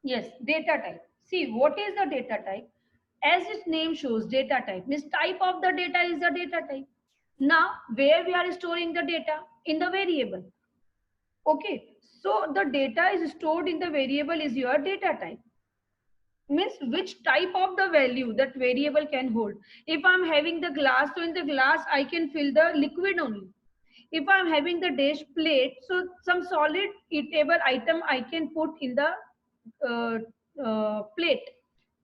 Yes, data type. See, what is the data type? As its name shows, data type means type of the data is the data type. Now, where we are storing the data? In the variable. Okay, so the data is stored in the variable is your data type. Means which type of the value that variable can hold. If I'm having the glass, so in the glass I can fill the liquid only. If I'm having the dish plate, so some solid eatable item I can put in the uh, plate.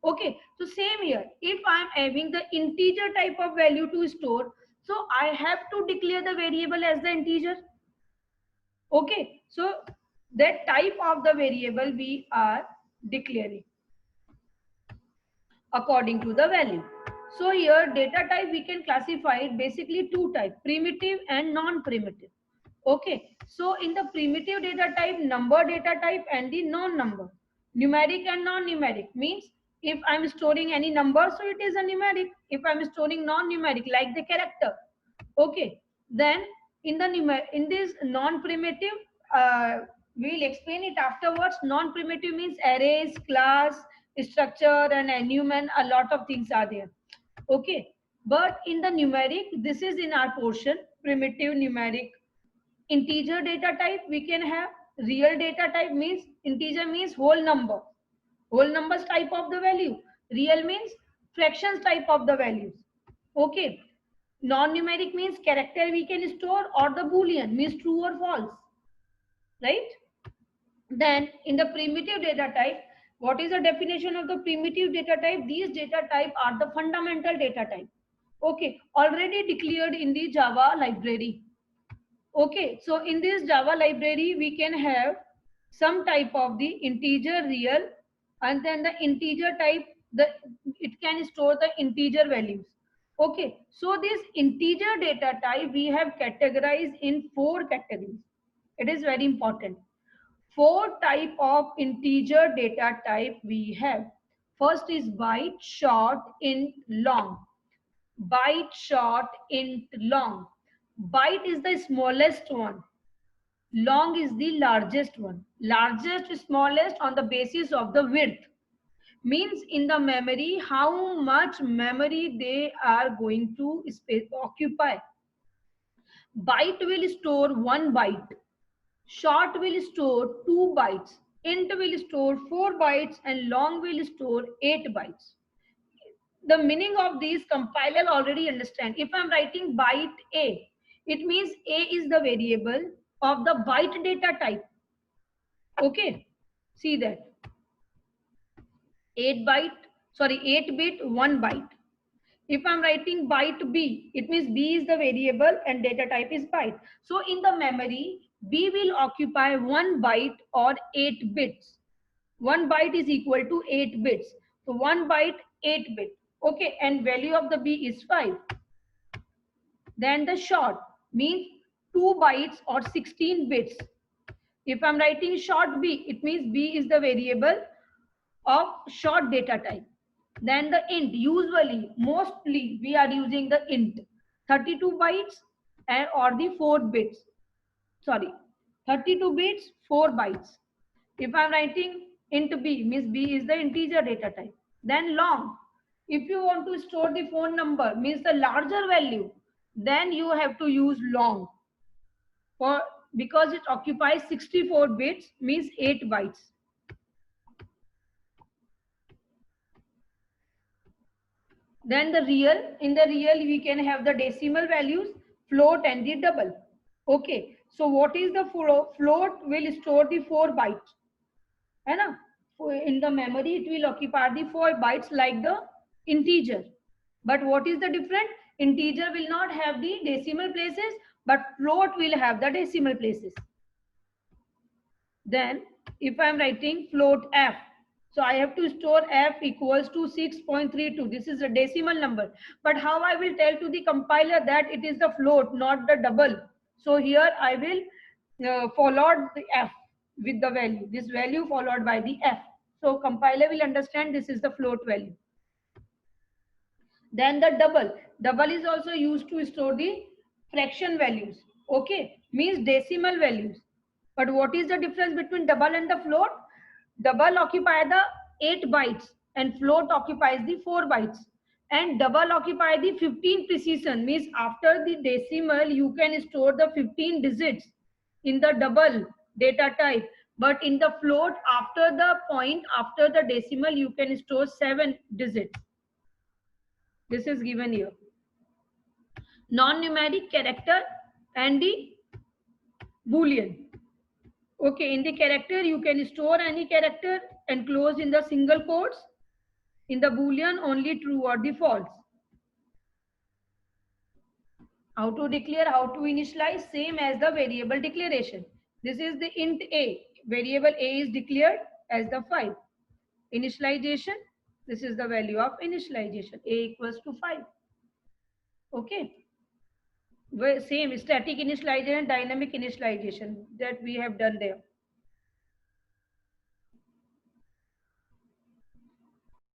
Okay, so same here. If I'm having the integer type of value to store, so I have to declare the variable as the integer. Okay, so that type of the variable we are declaring according to the value. So here data type we can classify it basically two type, primitive and non-primitive. Okay, so in the primitive data type, number data type and the non-number. Numeric and non-numeric means if I'm storing any number, so it is a numeric. If I'm storing non-numeric like the character, okay, then in the in this non-primitive, we'll explain it afterwards. Non-primitive means arrays, class, structure, and enumerate. A lot of things are there. Okay, but in the numeric, this is in our portion. Primitive, numeric, integer data type we can have. Real data type means integer means whole number. Whole numbers type of the value. Real means fractions type of the values. Okay, non-numeric means character we can store, or the boolean means true or false, right? Then in the primitive data type, what is the definition of the primitive data type? These data type are the fundamental data type. Okay, already declared in the Java library. Okay, so in this Java library we can have some type of the integer real, and then the integer type, the it can store the integer values. Okay, so this integer data type we have categorized in four categories. It is very important. Four type of integer data type we have. First is byte, short, int, long. Byte, short, int, long. Byte is the smallest one. Long is the largest one. Largest, smallest on the basis of the width. Means in the memory, how much memory they are going to occupy. Byte will store 1 byte. Short will store 2 bytes. Int will store 4 bytes, and long will store 8 bytes. The meaning of these compiler already understand. If I'm writing byte A, it means A is the variable of the byte data type. Okay, see that 8 bit 1 byte. If I'm writing byte B, it means B is the variable and data type is byte. So in the memory, B will occupy 1 byte or 8 bits. 1 byte is equal to 8 bits. So 1 byte, 8 bit. Okay, and value of the B is 5. Then the short means 2 bytes or 16 bits. If I'm writing short B, it means B is the variable of short data type. Then the int, usually, mostly we are using the int, 32 bytes and or the 4 bits. Sorry, 32 bits, 4 bytes. If I'm writing int B, means B is the integer data type. Then long, if you want to store the phone number, means the larger value, then you have to use long. For because it occupies 64 bits, means 8 bytes. Then the real, in the real we can have the decimal values, float and the double. Okay, so what is the float? Float will store the 4 bytes. है ना? In the memory it will occupy the 4 bytes like the integer. But what is the difference? Integer will not have the decimal places, but float will have the decimal places. Then if I am writing float f, so I have to store f equals to 6.32. This is a decimal number. But how I will tell to the compiler that it is the float, not the double. So here I will follow the f with the value. This value followed by the f. So compiler will understand this is the float value. Then the double. Double is also used to store the fraction values. Okay, means decimal values. But what is the difference between double and the float? double occupy the 8 bytes and float occupies the 4 bytes, and double occupy the 15 precision, means after the decimal you can store the 15 digits in the double data type, but in the float after the point after the decimal you can store 7 digits. This is given here. Non-numeric character and the boolean. Okay, in the character you can store any character enclosed in the single quotes. In the boolean only true or the false. How to declare, how to initialize, same as the variable declaration. This is the int a. Variable a is declared as the 5. Initialization, this is the value of initialization. A equals to 5. Okay. Same static initialization and dynamic initialization that we have done there.